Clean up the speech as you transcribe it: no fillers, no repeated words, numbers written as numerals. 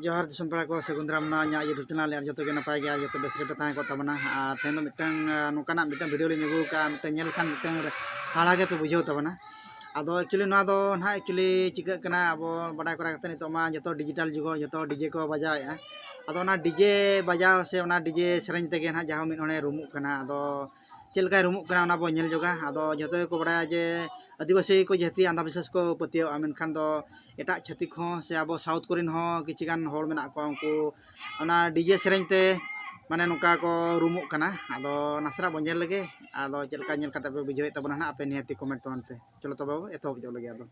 जोहार दिसम पेड़ा को सेगुंद्राम ना यूट्यूब चैनल जो तो नपाय गया जो बेस पे तहन को तबना तेनो मिटन नोकाना मिटन वीडियो लिंग अगू का मिटन नेल खान मिटन हाड़ा के पे बुझाव तबना आदो एक्चुअली ना दो ना एक्चुअली चिका कना अब बड़ा करा कते नितो मा जो डिजिटल जुग जो डीजे को बजाया आदो ना डीजे बजाव से ओना डीजे सेरेñ तेगे ना जहां मिट होने रुमुक कना आदो चेलका रुमुक कना ओना बो नेल जोगा आदो जतो को बड़ा जे आदिवासी को जहती अंधविश्वास को पतियो मेनखान दो एटा छतिक हो से अब साउथ कोरियन हो किछिगान होड़ मेना को उनको ओना डीजे सेरेñ ते माने नुका को रुमुक कना आदो नासरा बो नेल लगे आदो चेलका नेल कते पे बुझाव तबना ना आपे निहती कमेंट तोन पे चलो तो बाबू एतो बुझाव लगे आदो